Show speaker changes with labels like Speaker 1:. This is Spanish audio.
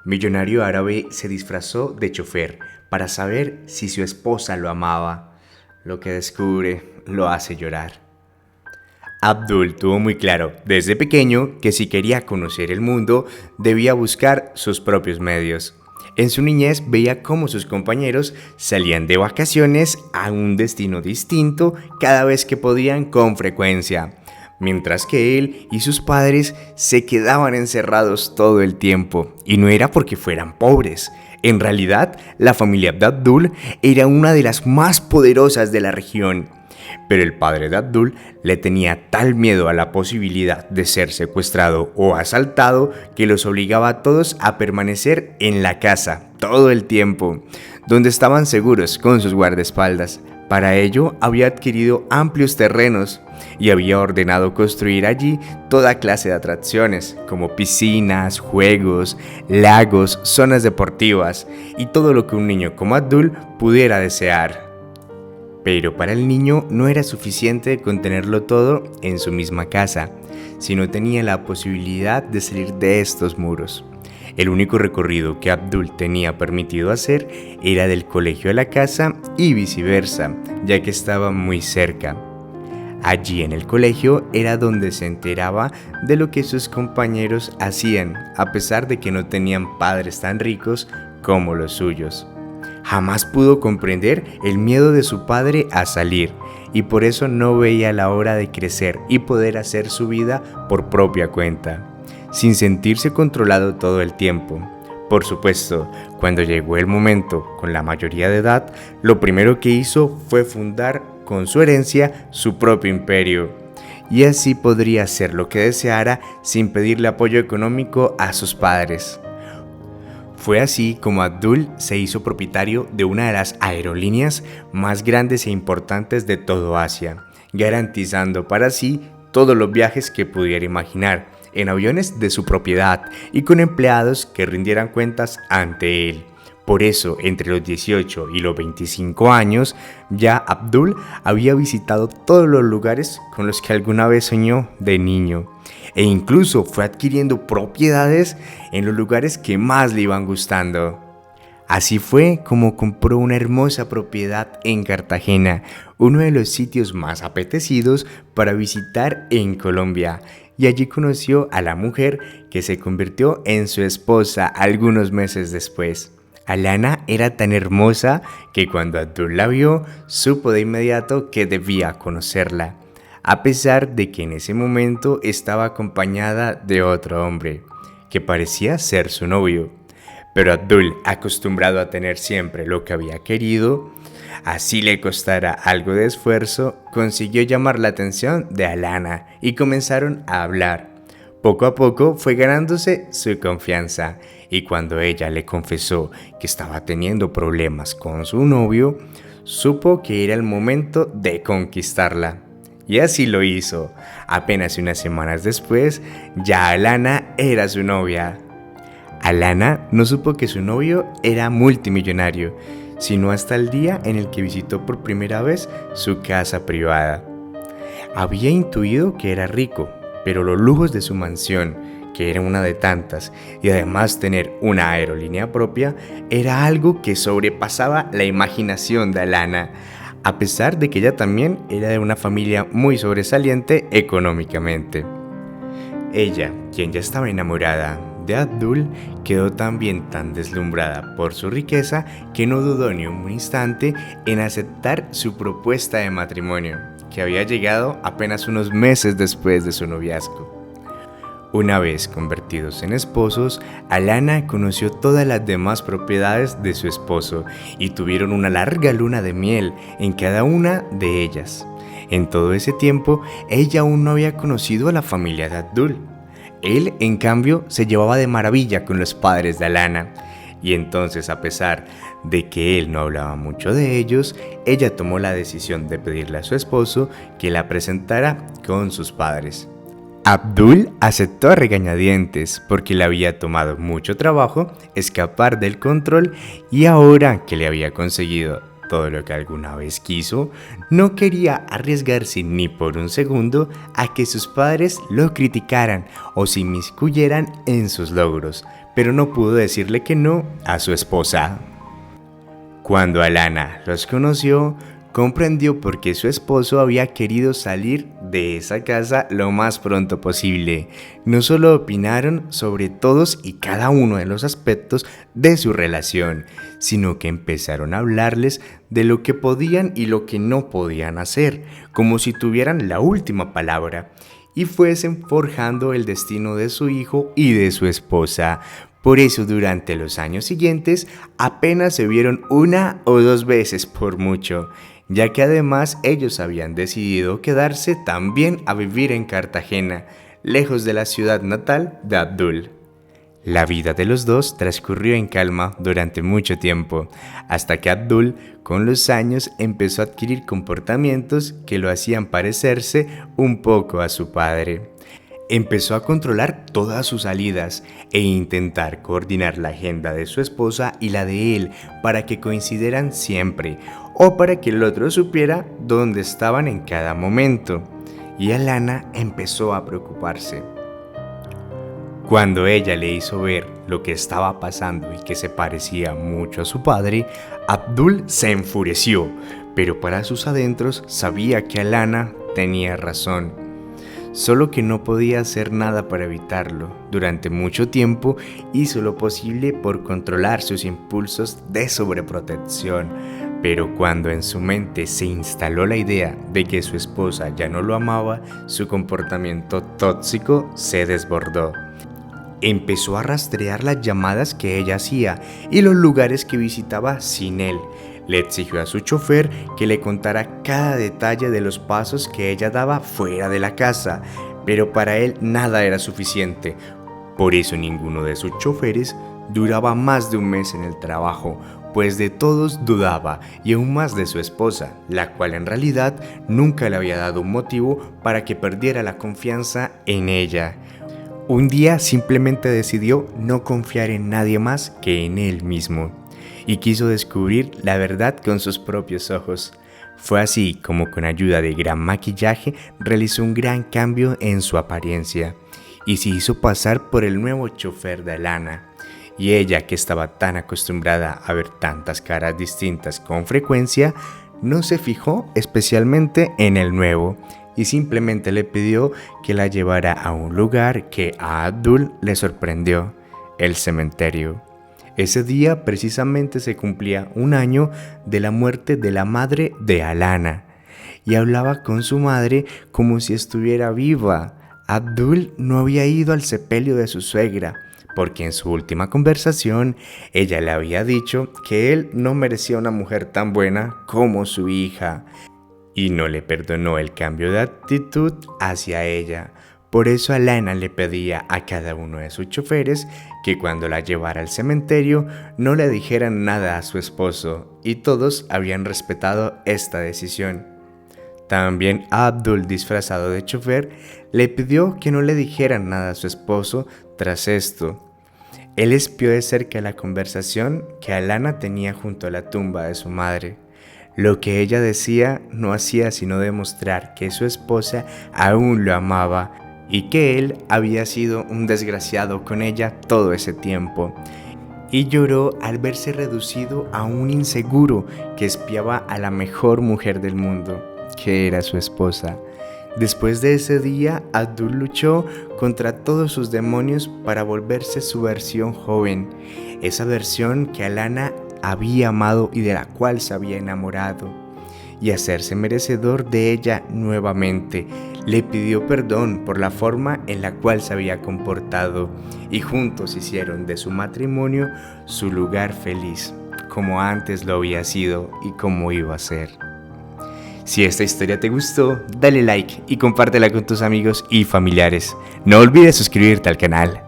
Speaker 1: Millonario árabe se disfrazó de chofer para saber si su esposa lo amaba. Lo que descubre lo hace llorar. Abdul tuvo muy claro desde pequeño que si quería conocer el mundo debía buscar sus propios medios. En su niñez veía cómo sus compañeros salían de vacaciones a un destino distinto cada vez que podían con frecuencia, mientras que él y sus padres se quedaban encerrados todo el tiempo, y no era porque fueran pobres. En realidad, la familia de Abdul era una de las más poderosas de la región. Pero el padre de Abdul le tenía tal miedo a la posibilidad de ser secuestrado o asaltado que los obligaba a todos a permanecer en la casa todo el tiempo, donde estaban seguros con sus guardaespaldas. Para ello había adquirido amplios terrenos y había ordenado construir allí toda clase de atracciones, como piscinas, juegos, lagos, zonas deportivas y todo lo que un niño como Abdul pudiera desear. Pero para el niño no era suficiente con tenerlo todo en su misma casa, sino tenía la posibilidad de salir de estos muros. El único recorrido que Abdul tenía permitido hacer era del colegio a la casa y viceversa, ya que estaba muy cerca. Allí en el colegio era donde se enteraba de lo que sus compañeros hacían, a pesar de que no tenían padres tan ricos como los suyos. Jamás pudo comprender el miedo de su padre a salir, y por eso no veía la hora de crecer y poder hacer su vida por propia cuenta, sin sentirse controlado todo el tiempo. Por supuesto, cuando llegó el momento, con la mayoría de edad, lo primero que hizo fue fundar con su herencia su propio imperio, y así podría hacer lo que deseara sin pedirle apoyo económico a sus padres. Fue así como Abdul se hizo propietario de una de las aerolíneas más grandes e importantes de todo Asia, garantizando para sí todos los viajes que pudiera imaginar, en aviones de su propiedad y con empleados que rindieran cuentas ante él. Por eso, entre los 18 y los 25 años, ya Abdul había visitado todos los lugares con los que alguna vez soñó de niño, e incluso fue adquiriendo propiedades en los lugares que más le iban gustando. Así fue como compró una hermosa propiedad en Cartagena, uno de los sitios más apetecidos para visitar en Colombia, y allí conoció a la mujer que se convirtió en su esposa algunos meses después. Alana era tan hermosa que cuando Abdul la vio, supo de inmediato que debía conocerla, a pesar de que en ese momento estaba acompañada de otro hombre, que parecía ser su novio. Pero Abdul, acostumbrado a tener siempre lo que había querido, así le costara algo de esfuerzo, consiguió llamar la atención de Alana y comenzaron a hablar. Poco a poco fue ganándose su confianza, y cuando ella le confesó que estaba teniendo problemas con su novio, supo que era el momento de conquistarla. Y así lo hizo. Apenas unas semanas después, ya Alana era su novia. Alana no supo que su novio era multimillonario, sino hasta el día en el que visitó por primera vez su casa privada. Había intuido que era rico, pero los lujos de su mansión, que era una de tantas, y además tener una aerolínea propia, era algo que sobrepasaba la imaginación de Alana, a pesar de que ella también era de una familia muy sobresaliente económicamente. Ella, quien ya estaba enamorada de Abdul, quedó también tan deslumbrada por su riqueza que no dudó ni un instante en aceptar su propuesta de matrimonio, que había llegado apenas unos meses después de su noviazgo. Una vez convertidos en esposos, Alana conoció todas las demás propiedades de su esposo y tuvieron una larga luna de miel en cada una de ellas. En todo ese tiempo, ella aún no había conocido a la familia de Abdul. Él, en cambio, se llevaba de maravilla con los padres de Alana. Y entonces, a pesar de que él no hablaba mucho de ellos, ella tomó la decisión de pedirle a su esposo que la presentara con sus padres. Abdul aceptó a regañadientes porque le había tomado mucho trabajo escapar del control, y ahora que le había conseguido todo lo que alguna vez quiso, no quería arriesgarse ni por un segundo a que sus padres lo criticaran o se inmiscuyeran en sus logros. pero no pudo decirle que no a su esposa. Cuando Alana los conoció, comprendió por qué su esposo había querido salir de esa casa lo más pronto posible. No solo opinaron sobre todos y cada uno de los aspectos de su relación, sino que empezaron a hablarles de lo que podían y lo que no podían hacer, como si tuvieran la última palabra, y fuesen forjando el destino de su hijo y de su esposa. Por eso durante los años siguientes apenas se vieron una o dos veces por mucho, ya que además ellos habían decidido quedarse también a vivir en Cartagena, lejos de la ciudad natal de Abdul. La vida de los dos transcurrió en calma durante mucho tiempo, hasta que Abdul, con los años, empezó a adquirir comportamientos que lo hacían parecerse un poco a su padre. Empezó a controlar todas sus salidas e intentar coordinar la agenda de su esposa y la de él para que coincidieran siempre, o para que el otro supiera dónde estaban en cada momento. Y Alana empezó a preocuparse. Cuando ella le hizo ver lo que estaba pasando y que se parecía mucho a su padre, Abdul se enfureció, pero para sus adentros sabía que Alana tenía razón. Solo que no podía hacer nada para evitarlo. Durante mucho tiempo hizo lo posible por controlar sus impulsos de sobreprotección, pero cuando en su mente se instaló la idea de que su esposa ya no lo amaba, su comportamiento tóxico se desbordó. Empezó a rastrear las llamadas que ella hacía y los lugares que visitaba sin él. Le exigió a su chofer que le contara cada detalle de los pasos que ella daba fuera de la casa, pero para él nada era suficiente. Por eso ninguno de sus choferes duraba más de un mes en el trabajo, pues de todos dudaba, y aún más de su esposa, la cual en realidad nunca le había dado un motivo para que perdiera la confianza en ella. Un día simplemente decidió no confiar en nadie más que en él mismo, y quiso descubrir la verdad con sus propios ojos. Fue así como con ayuda de gran maquillaje realizó un gran cambio en su apariencia, y se hizo pasar por el nuevo chofer de Alana. Y ella, que estaba tan acostumbrada a ver tantas caras distintas con frecuencia, no se fijó especialmente en el nuevo, y simplemente le pidió que la llevara a un lugar que a Abdul le sorprendió: el cementerio. Ese día precisamente se cumplía un año de la muerte de la madre de Alana, y hablaba con su madre como si estuviera viva. Abdul no había ido al sepelio de su suegra, porque en su última conversación ella le había dicho que él no merecía una mujer tan buena como su hija, y no le perdonó el cambio de actitud hacia ella. Por eso Alana le pedía a cada uno de sus choferes que cuando la llevara al cementerio no le dijeran nada a su esposo, y todos habían respetado esta decisión. También Abdul, disfrazado de chofer, le pidió que no le dijeran nada a su esposo tras esto. Él espió de cerca la conversación que Alana tenía junto a la tumba de su madre. Lo que ella decía no hacía sino demostrar que su esposa aún lo amaba y que él había sido un desgraciado con ella todo ese tiempo. Y lloró al verse reducido a un inseguro que espiaba a la mejor mujer del mundo, que era su esposa. Después de ese día, Abdul luchó contra todos sus demonios para volverse su versión joven, esa versión que Alana había amado y de la cual se había enamorado, y hacerse merecedor de ella nuevamente. Le pidió perdón por la forma en la cual se había comportado, y juntos hicieron de su matrimonio su lugar feliz, como antes lo había sido y como iba a ser. Si esta historia te gustó, dale like y compártela con tus amigos y familiares. No olvides suscribirte al canal.